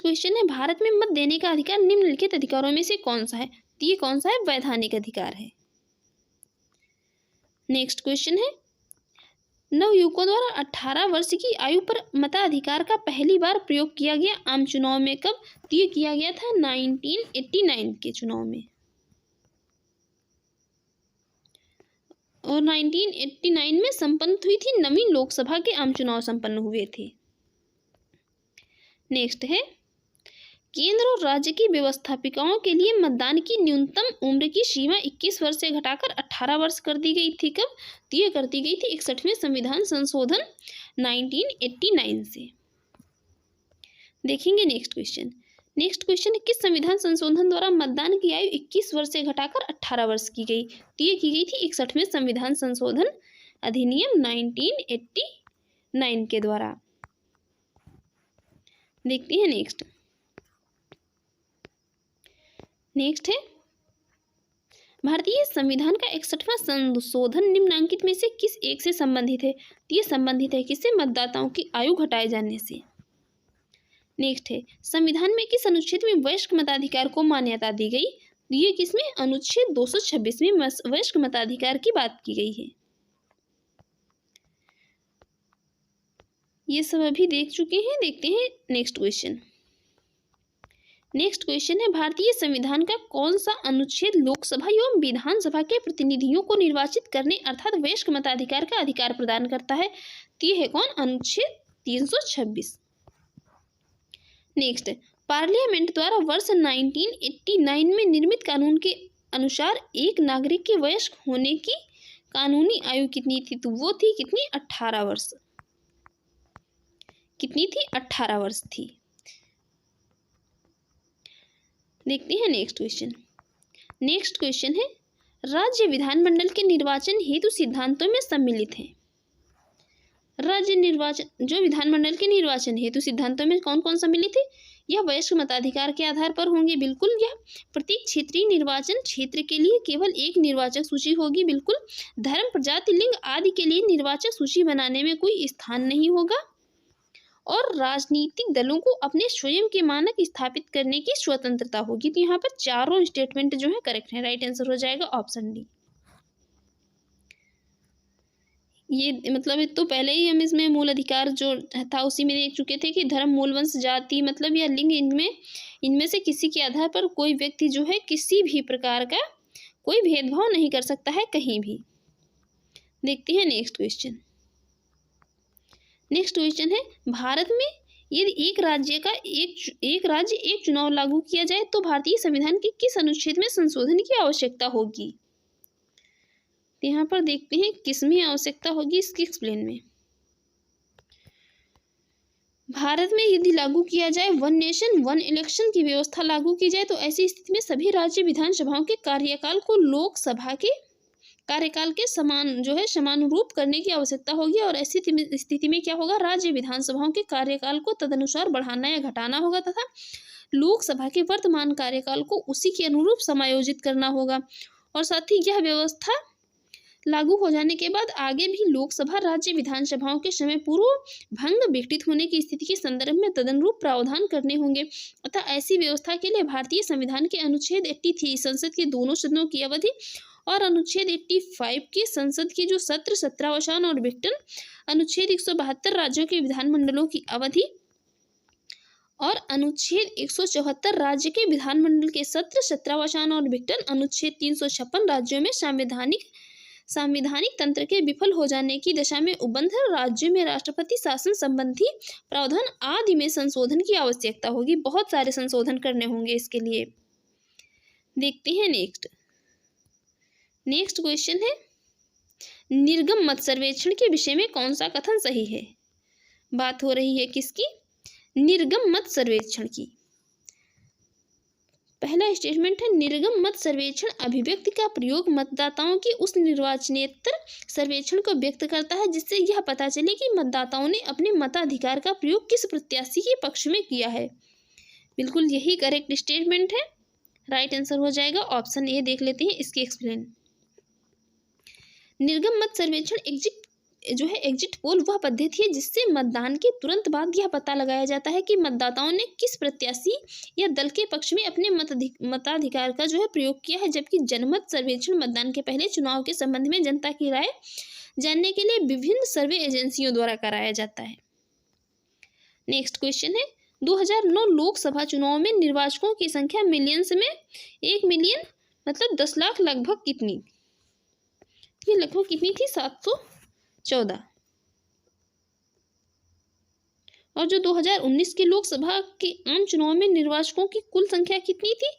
क्वेश्चन है भारत में मत देने का अधिकार निम्नलिखित अधिकारों में से कौन सा है? तो ये कौन सा है? वैधानिक अधिकार है। नेक्स्ट क्वेश्चन है नवयुवकों द्वारा 18 वर्ष की आयु पर मताधिकार का पहली बार प्रयोग किया गया आम चुनाव में कब? तो ये किया गया था 1989 के चुनाव में और 1989 में संपन्न हुई थी नवीन लोकसभा के आम चुनाव संपन्न हुए थे। नेक्स्ट है केंद्र और राज्य की व्यवस्थापिकाओं के लिए मतदान की न्यूनतम उम्र की सीमा 21 वर्ष से घटाकर 18 वर्ष कर दी गई थी। कब? तो ये कर दी गई थी 61वें संविधान संशोधन 1989 से। देखेंगे नेक्स्ट क्वेश्चन किस संविधान संशोधन द्वारा मतदान की आयु 21 वर्ष से घटाकर 18 वर्ष की गई? तो ये की गई थी 61वें संविधान संशोधन अधिनियम 1989 के द्वारा। देखते हैं नेक्स्ट है भारतीय संविधान का 61वां संशोधन निम्नांकित में से किस एक से संबंधित है? तो ये संबंधित है किससे? मतदाताओं की आयु घटाए जाने से। नेक्स्ट है संविधान में किस अनुच्छेद में वयस्क मताधिकार को मान्यता दी गई? तो ये किसमें? अनुच्छेद 226 में वयस्क मताधिकार की बात की गई है। ये सब अभी देख चुके हैं। देखते हैं नेक्स्ट क्वेश्चन है भारतीय संविधान का कौन सा अनुच्छेद लोकसभा एवं विधानसभा के प्रतिनिधियों को निर्वाचित करने अर्थात वयस्क मताधिकार का अधिकार प्रदान करता है? तो ये है कौन? अनुच्छेद 326। नेक्स्ट, पार्लियामेंट द्वारा वर्ष 1989 में निर्मित कानून के अनुसार एक नागरिक के वयस्क होने की कानूनी आयु कितनी थी? तो वो थी कितनी? 18 वर्ष। कितनी थी? 18 वर्ष थी। देखते हैं नेक्स्ट क्वेश्चन। नेक्स्ट क्वेश्चन है, राज्य विधानमंडल के निर्वाचन हेतु सिद्धांतों में सम्मिलित हैं। राज्य निर्वाचन जो विधानमंडल के निर्वाचन हेतु सिद्धांतों में कौन कौन सम्मिलित है? यह वयस्क मताधिकार के आधार पर होंगे, बिल्कुल। यह प्रत्येक क्षेत्रीय निर्वाचन क्षेत्र के लिए केवल एक निर्वाचक सूची होगी, बिल्कुल। धर्म, प्रजाति, लिंग आदि के लिए निर्वाचक सूची बनाने में कोई स्थान नहीं होगा। और राजनीतिक दलों को अपने स्वयं के मानक स्थापित करने की स्वतंत्रता होगी। तो यहाँ पर चारों स्टेटमेंट जो है करेक्ट है। राइट आंसर हो जाएगा ऑप्शन डी। ये मतलब तो पहले ही हम इसमें मूल अधिकार जो था उसी में देख चुके थे कि धर्म, मूल वंश, जाति मतलब या लिंग, इनमें से किसी के आधार पर कोई व्यक्ति जो है किसी भी प्रकार का कोई भेदभाव नहीं कर सकता है कहीं भी। देखते हैं नेक्स्ट क्वेश्चन। नेक्स्ट क्वेश्चन है, भारत में यदि एक राज्य एक चुनाव लागू किया जाए तो भारतीय संविधान के किस अनुच्छेद में संशोधन की आवश्यकता होगी? यहाँ पर देखते हैं किसमें आवश्यकता होगी, इसकी एक्सप्लेन में। भारत में यदि लागू किया जाए वन नेशन वन इलेक्शन की व्यवस्था लागू की जाए तो ऐसी स्थिति में सभी राज्य विधानसभाओं के कार्यकाल को लोकसभा के कार्यकाल के समानुरूप करने की आवश्यकता होगी। और ऐसी स्थिति में क्या होगा? राज्य विधानसभाओं के कार्यकाल को तदनुसार बढ़ाना या घटाना होगा तथा लोकसभा के वर्तमान कार्यकाल को उसी के अनुरूप समायोजित करना होगा। और साथ ही यह व्यवस्था लागू हो जाने के बाद आगे भी लोकसभा राज्य विधानसभाओं के समय पूर्व भंग विघटित होने की स्थिति के संदर्भ में तदनुरूप प्रावधान करने होंगे। अतः ऐसी व्यवस्था के लिए भारतीय संविधान के अनुच्छेद 83 संसद के दोनों सदनों की अवधि और अनुच्छेद 85 की संसद की जो सत्र, सत्रावसान और विघटन, अनुच्छेद 172 राज्यों के विधानमंडलों की अवधि और अनुच्छेद 174 राज्य के विधानमंडल के सत्र, सत्रावसान और विघटन, अनुच्छेद 356 राज्यों में संवैधानिक तंत्र के विफल हो जाने की दशा में उपबद्ध राज्यों में राष्ट्रपति शासन संबंधी प्रावधान आदि में संशोधन की आवश्यकता होगी। बहुत सारे संशोधन करने होंगे इसके लिए। देखते हैं नेक्स्ट क्वेश्चन है, निर्गम मत सर्वेक्षण के विषय में कौन सा कथन सही है? बात हो रही है किसकी? निर्गम मत सर्वेक्षण की। पहला स्टेटमेंट है, निर्गम मत सर्वेक्षण अभिव्यक्ति का प्रयोग मतदाताओं की उस निर्वाचनेतर सर्वेक्षण को व्यक्त करता है जिससे यह पता चले कि मतदाताओं ने अपने मताधिकार का प्रयोग किस प्रत्याशी के पक्ष में किया है। बिल्कुल यही करेक्ट स्टेटमेंट है। राइट आंसर हो जाएगा ऑप्शन ए। देख लेते हैं इसकी एक्सप्लेन। निर्गम मत सर्वेक्षण एग्जिट पोल वह पद्धति है जिससे मतदान के तुरंत बाद यह पता लगाया जाता है कि मतदाताओं ने किस प्रत्याशी या दल के पक्ष में अपने मताधिकार का प्रयोग किया है। जबकि जनमत सर्वेक्षण मतदान के पहले चुनाव के संबंध में जनता की राय जानने के लिए विभिन्न सर्वे एजेंसियों द्वारा कराया जाता है। नेक्स्ट क्वेश्चन है, 2009 लोकसभा चुनाव में निर्वाचकों की संख्या मिलियंस में 1 मिलियन मतलब 10 लाख लगभग कितनी? ये लगभग कितनी थी? 714। और जो 2019 के लोकसभा के आम चुनाव में निर्वाचकों की कुल संख्या कितनी थी?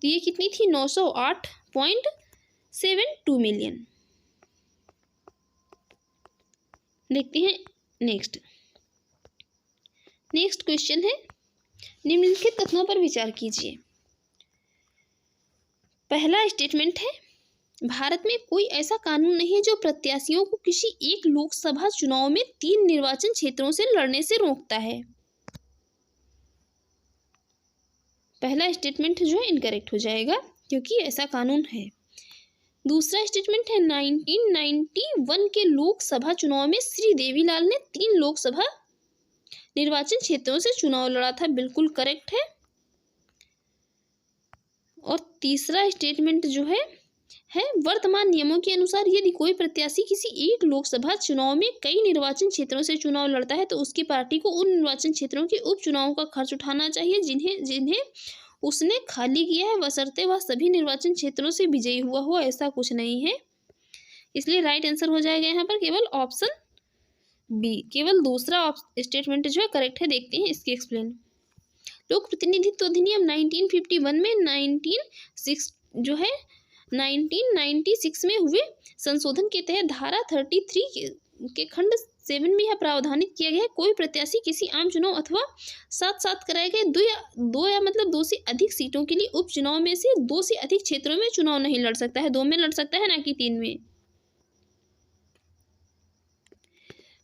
तो ये कितनी थी? 908.72 मिलियन। देखते हैं नेक्स्ट क्वेश्चन है, निम्नलिखित कथनों पर विचार कीजिए। पहला स्टेटमेंट है, भारत में कोई ऐसा कानून नहीं है जो प्रत्याशियों को किसी एक लोकसभा चुनाव में 3 निर्वाचन क्षेत्रों से लड़ने से रोकता है। पहला स्टेटमेंट जो है इनकरेक्ट हो जाएगा क्योंकि ऐसा कानून है। दूसरा स्टेटमेंट है, 1991 के लोकसभा चुनाव में श्री देवीलाल ने 3 लोकसभा निर्वाचन क्षेत्रों से चुनाव लड़ा था। बिल्कुल करेक्ट है। और तीसरा स्टेटमेंट जो है वर्तमान नियमों के अनुसार यदि कोई प्रत्याशी किसी एक लोकसभा चुनाव में कई निर्वाचन क्षेत्रों से चुनाव लड़ता है तो उसकी पार्टी को उन निर्वाचन क्षेत्रों के उपचुनावों का खर्च उठाना चाहिए जिन्हें उसने खाली किया है, बशर्ते वह सभी निर्वाचन क्षेत्रों से विजयी हुआ हो। ऐसा कुछ नहीं है, इसलिए राइट आंसर हो जाएगा यहाँ पर केवल ऑप्शन बी, केवल दूसरा स्टेटमेंट जो है करेक्ट है। देखते हैं इसकी एक्सप्लेन। लोक प्रतिनिधित्व अधिनियम 1951 में 1996 में हुए संशोधन के तहत धारा 33 के खंड 7 में यह प्रावधानित किया गया है, कोई प्रत्याशी किसी आम चुनाव अथवा साथ साथ कराए गए दो या मतलब दो से अधिक सीटों के लिए उपचुनाव में से दो से अधिक क्षेत्रों में चुनाव नहीं लड़ सकता है। 2 में लड़ सकता है, ना कि 3 में।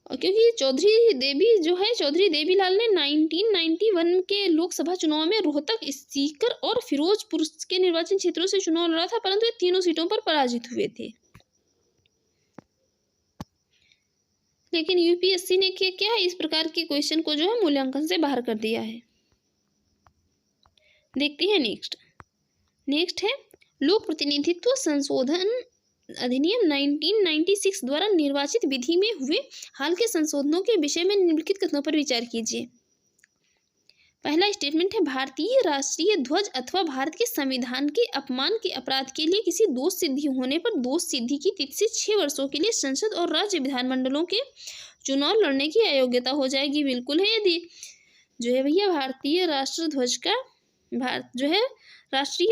और क्योंकि चौधरी देवीलाल ने 1991 के लोकसभा चुनाव में रोहतक, सीकर और फिरोजपुर के निर्वाचन क्षेत्रों से चुनाव लड़ा था, परंतु ये तीनों सीटों पर पराजित हुए थे। लेकिन यूपीएससी ने क्या इस प्रकार के क्वेश्चन को जो है मूल्यांकन से बाहर कर दिया है। देखते हैं नेक्स्ट है लोक प्रतिनिधित्व संशोधन अधिनियम 1996 द्वारा निर्वाचित विधि में हुए हाल के संशोधनों के विषय में निम्नलिखित कथनों पर विचार कीजिए। पहला स्टेटमेंट है, भारतीय राष्ट्रीय ध्वज अथवा भारत के संविधान के अपमान के अपराध के लिए किसी दोष सिद्धि होने पर दोष सिद्धि की तिथि से 6 वर्षों के लिए संसद और राज्य विधानमंडलों के चुनाव लड़ने की अयोग्यता हो जाएगी। बिल्कुल है। यदि जो है भैया राष्ट्रीय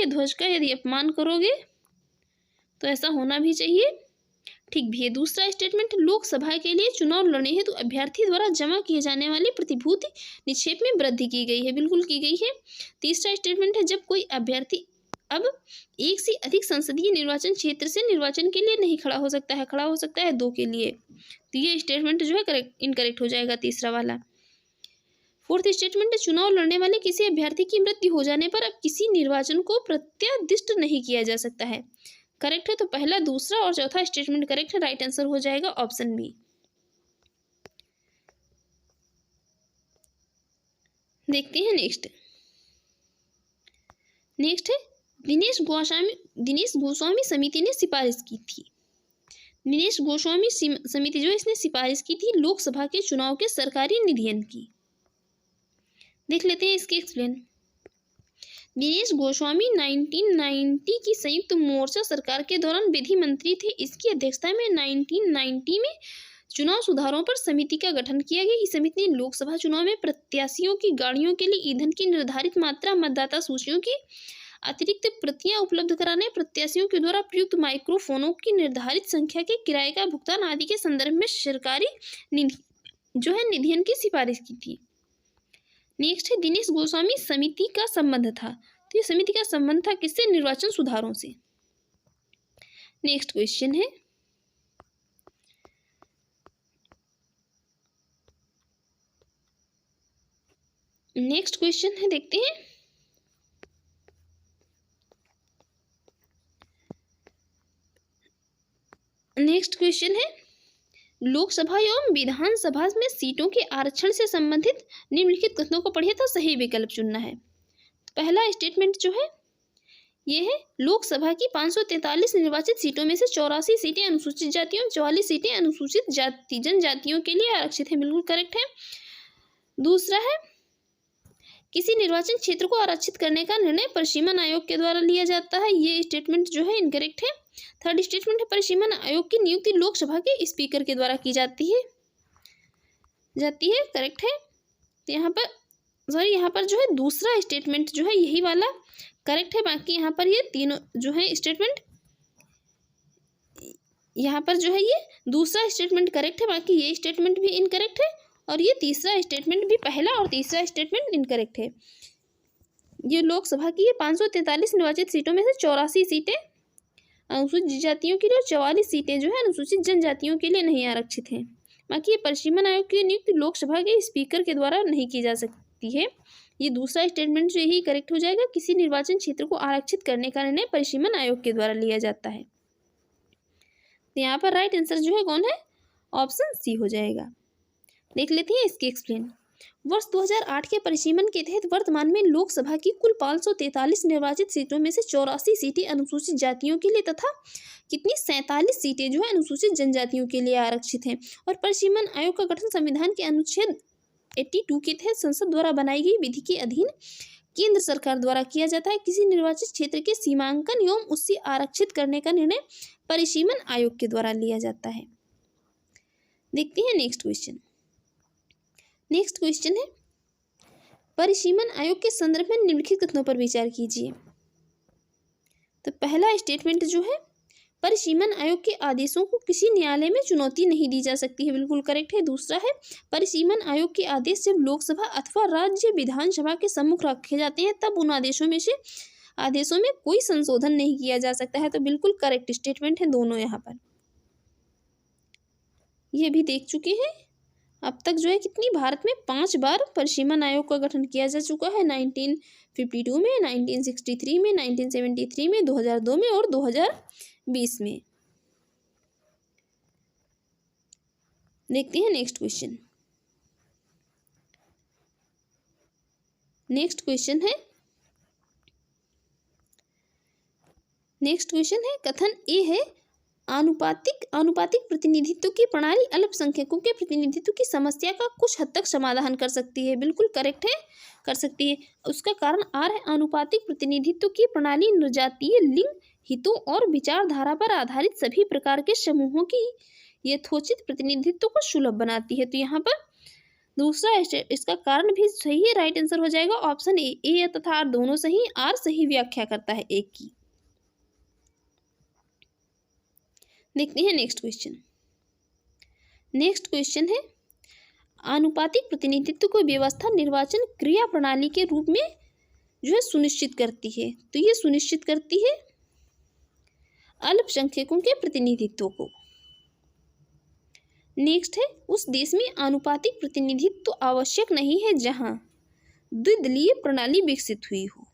ध्वज का यदि अपमान करोगे तो ऐसा होना भी चाहिए। ठीक भी है। दूसरा स्टेटमेंट, लोकसभा के लिए चुनाव लड़ने हेतु अभ्यर्थी द्वारा जमा किए जाने वाले प्रतिभूति निक्षेप में वृद्धि की गई है। बिल्कुल की गई है। तीसरा स्टेटमेंट है, जब कोई अभ्यर्थी अब एक से अधिक संसदीय निर्वाचन क्षेत्र से निर्वाचन के लिए नहीं खड़ा हो सकता है, खड़ा हो सकता है 2 के लिए। तो ये स्टेटमेंट जो है इनकरेक्ट हो जाएगा, तीसरा वाला। फोर्थ स्टेटमेंट है, चुनाव लड़ने वाले किसी अभ्यर्थी की मृत्यु हो जाने पर अब किसी निर्वाचन को प्रत्यादिष्ट नहीं किया जा सकता है। करेक्ट है। तो पहला, दूसरा और चौथा स्टेटमेंट करेक्ट है। राइट आंसर हो जाएगा ऑप्शन बी। देखते हैं नेक्स्ट है, दिनेश गोस्वामी समिति ने सिफारिश की थी। दिनेश गोस्वामी समिति जो इसने सिफारिश की थी लोकसभा के चुनाव के सरकारी निधियन की। देख लेते हैं इसकी एक्सप्लेन। दिनेश गोस्वामी 1990 की संयुक्त मोर्चा सरकार के दौरान विधि मंत्री थे। इसकी अध्यक्षता में 1990 में चुनाव सुधारों पर समिति का गठन किया गया। इस समिति ने लोकसभा चुनाव में प्रत्याशियों की गाड़ियों के लिए ईंधन की निर्धारित मात्रा, मतदाता सूचियों की अतिरिक्त प्रतियां उपलब्ध कराने, प्रत्याशियों के द्वारा प्रयुक्त माइक्रोफोनों की निर्धारित संख्या के किराए का भुगतान आदि के संदर्भ में सरकारी निधियन की सिफारिश की थी। नेक्स्ट है, दिनेश गोस्वामी समिति का संबंध था। तो ये समिति का संबंध था किससे? निर्वाचन सुधारों से। नेक्स्ट क्वेश्चन है, देखते हैं। नेक्स्ट क्वेश्चन है, लोकसभा एवं विधानसभा में सीटों के आरक्षण से संबंधित निम्नलिखित कथनों को पढ़िए था सही विकल्प चुनना है। तो पहला स्टेटमेंट जो है ये है, लोकसभा की 543 निर्वाचित सीटों में से 84 सीटें अनुसूचित जातियों, 44 सीटें अनुसूचित जनजातियों के लिए आरक्षित है। बिल्कुल करेक्ट है। दूसरा है, किसी निर्वाचन क्षेत्र को आरक्षित करने का निर्णय परिसीमन आयोग के द्वारा लिया जाता है। ये स्टेटमेंट जो है इनकरेक्ट है। थर्ड स्टेटमेंट है, परिसीमन आयोग की नियुक्ति लोकसभा के स्पीकर के द्वारा की जाती है। करेक्ट है। तो यहाँ पर जो है दूसरा स्टेटमेंट जो है यही वाला करेक्ट है। बाकी यहाँ पर ये तीनों जो है स्टेटमेंट, यहाँ पर जो है ये दूसरा स्टेटमेंट करेक्ट है, बाकी ये स्टेटमेंट भी इनकरेक्ट है और ये तीसरा स्टेटमेंट भी, पहला और तीसरा स्टेटमेंट इनकरेक्ट है। ये लोकसभा की ये 543 निर्वाचित सीटों में से 84 सीटें अनुसूचित जातियों के लिए और 44 सीटें जो है अनुसूचित जनजातियों के लिए नहीं आरक्षित हैं। बाकी ये परिसीमन आयोग की नियुक्ति लोकसभा के स्पीकर के द्वारा नहीं की जा सकती है। ये दूसरा स्टेटमेंट जो यही करेक्ट हो जाएगा, किसी निर्वाचन क्षेत्र को आरक्षित करने का निर्णय परिसीमन आयोग के द्वारा लिया जाता है। तो यहाँ पर राइट आंसर जो है कौन है? ऑप्शन सी हो जाएगा। देख लेते हैं इसकी एक्सप्लेन। वर्ष 2008 के परिसीमन के तहत वर्तमान में लोकसभा की कुल 543 निर्वाचित सीटों में से 84 सीटें अनुसूचित जातियों के लिए तथा कितनी 47 सीटें जो है अनुसूचित जनजातियों के लिए आरक्षित हैं। और परिसीमन आयोग का गठन संविधान के अनुच्छेद 82 के तहत संसद द्वारा बनाई गई विधि के अधीन केंद्र सरकार द्वारा किया जाता है। किसी निर्वाचित क्षेत्र के सीमांकन एवं उससे आरक्षित करने का निर्णय परिसीमन आयोग के द्वारा लिया जाता है। देखते हैं नेक्स्ट क्वेश्चन। नेक्स्ट क्वेश्चन है, परिसीमन आयोग के संदर्भ में निम्नलिखित कथनों पर विचार कीजिए। तो पहला स्टेटमेंट जो है, परिसीमन आयोग के आदेशों को किसी न्यायालय में चुनौती नहीं दी जा सकती है, बिल्कुल करेक्ट है। दूसरा है, परिसीमन आयोग के आदेश जब लोकसभा अथवा राज्य विधानसभा के सम्मुख रखे जाते हैं तब उन आदेशों में कोई संशोधन नहीं किया जा सकता है, तो बिल्कुल करेक्ट स्टेटमेंट है दोनों यहाँ पर। ये भी देख चुके हैं अब तक जो है कितनी, भारत में 5 बार परिसीमन आयोग का गठन किया जा चुका है, 1952 में, 1963 में, 1973 में, 2002 में और 2020 में। देखते हैं नेक्स्ट क्वेश्चन। नेक्स्ट क्वेश्चन है कथन ए है, आनुपातिक प्रतिनिधित्व की प्रणाली अल्पसंख्यकों के प्रतिनिधित्व की समस्या का कुछ हद तक समाधान कर सकती है, बिल्कुल करेक्ट है, कर सकती है। उसका कारण आर है, आनुपातिक प्रतिनिधित्व की प्रणाली निर्जातीय लिंग हितों और विचारधारा पर आधारित सभी प्रकार के समूहों की यथोचित प्रतिनिधित्व को सुलभ बनाती है। तो यहाँ पर दूसरा इसका कारण भी सही है, राइट आंसर हो जाएगा ऑप्शन ए तथा आर दोनों सही, आर सही व्याख्या करता है एक की। देखते हैं नेक्स्ट क्वेश्चन है, आनुपातिक प्रतिनिधित्व को व्यवस्था निर्वाचन क्रिया प्रणाली के रूप में जो है सुनिश्चित करती है। तो ये सुनिश्चित करती है अल्पसंख्यकों के प्रतिनिधित्व को। नेक्स्ट है, उस देश में आनुपातिक प्रतिनिधित्व तो आवश्यक नहीं है जहां द्विदलीय प्रणाली विकसित हुई हो।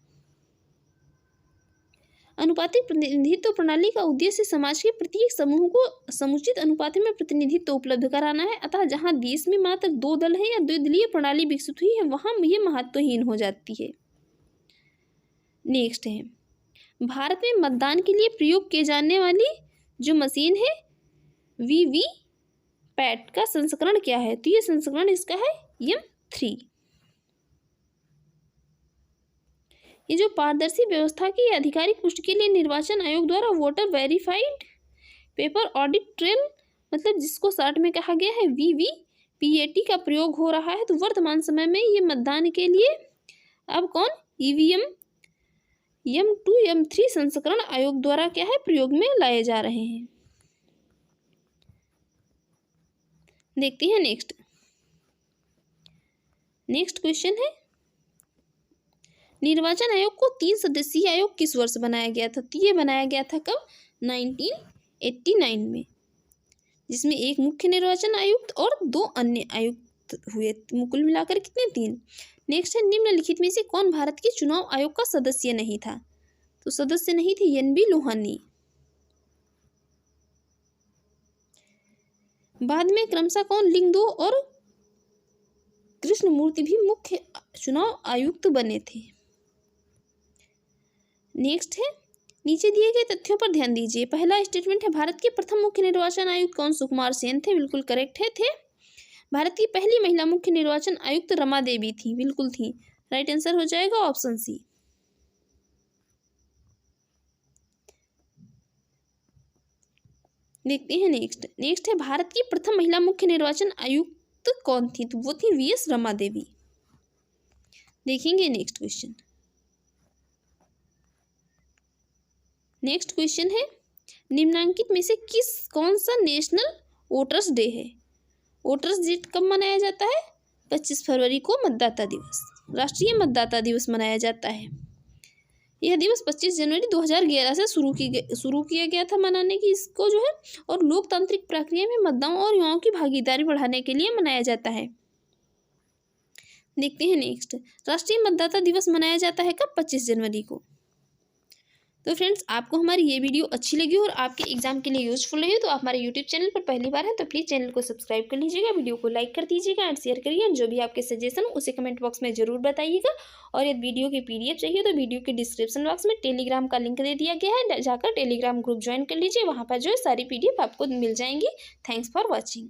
अनुपातिक प्रतिनिधित्व प्रणाली का उद्देश्य समाज के प्रत्येक समूह को समुचित अनुपात में प्रतिनिधित्व उपलब्ध कराना है, अतः जहां देश में मात्र 2 दल है या द्विदलीय प्रणाली विकसित हुई है वहां ये महत्वहीन हो जाती है। नेक्स्ट है, भारत में मतदान के लिए प्रयोग किए जाने वाली जो मशीन है वीवीपैट का संस्करण क्या है? तो ये संस्करण इसका है M3। ये जो पारदर्शी व्यवस्था की आधिकारिक पुष्टि के लिए निर्वाचन आयोग द्वारा voter verified paper audit trail, मतलब जिसको शॉर्ट में कहा गया है VVPAT का प्रयोग हो रहा है। तो वर्तमान समय में ये मतदान के लिए अब कौन EVM M2 M3 संस्करण आयोग द्वारा क्या है प्रयोग में लाए जा रहे हैं। देखते हैं नेक्स्ट क्वेश्चन है, निर्वाचन आयोग को 3 सदस्यीय आयोग किस वर्ष बनाया गया था? तो ये बनाया गया था कब? 1989 में, जिसमें एक मुख्य निर्वाचन आयुक्त और 2 अन्य आयुक्त हुए, कुल मिलाकर कितने? 3। नेक्स्ट है, निम्नलिखित में से कौन भारत के चुनाव आयोग का सदस्य नहीं था? तो सदस्य नहीं थे NB लोहानी। बाद में क्रमशः कौन लिंग 2 और कृष्णमूर्ति भी मुख्य चुनाव आयुक्त बने थे। नेक्स्ट है, नीचे दिए गए तथ्यों पर ध्यान दीजिए। पहला स्टेटमेंट है, भारत के प्रथम मुख्य निर्वाचन आयुक्त कौन? सुकुमार सेन थे, बिल्कुल करेक्ट है, थे। भारत की पहली महिला मुख्य निर्वाचन आयुक्त रमा देवी थी, बिल्कुल थी, राइट आंसर हो जाएगा ऑप्शन सी। देखते हैं नेक्स्ट है, भारत की प्रथम महिला मुख्य निर्वाचन आयुक्त कौन थी? तो वो थी VS रमा देवी। देखेंगे नेक्स्ट क्वेश्चन है, निम्नांकित में से कौन सा नेशनल वोटर्स डे है? वोटर्स डे कब मनाया जाता है? 25 फरवरी को मतदाता दिवस, राष्ट्रीय मतदाता दिवस मनाया जाता है। यह दिवस 25 जनवरी 2011 से शुरू किया गया था मनाने की इसको जो है, और लोकतांत्रिक प्रक्रिया में मतदान और युवाओं की भागीदारी बढ़ाने के लिए मनाया जाता है। देखते हैं नेक्स्ट, राष्ट्रीय मतदाता दिवस मनाया जाता है कब? 25 जनवरी को। तो फ्रेंड्स, आपको हमारी ये वीडियो अच्छी लगी और आपके एग्जाम के लिए यूजफुल रही तो आप हमारे यूट्यूब चैनल पर पहली बार हैं तो प्लीज़ चैनल को सब्सक्राइब कर लीजिएगा, वीडियो को लाइक कर दीजिएगा एंड शेयर करिए। जो भी आपके सजेशन हो उसे कमेंट बॉक्स में जरूर बताइएगा। और यदि वीडियो की PDF चाहिए तो वीडियो के डिस्क्रिप्शन बॉक्स में टेलीग्राम का लिंक दे दिया गया है, जाकर टेलीग्राम ग्रुप ज्वाइन कर लीजिए, वहाँ पर जो है सारी PDF आपको मिल जाएंगी। Thanks for watching.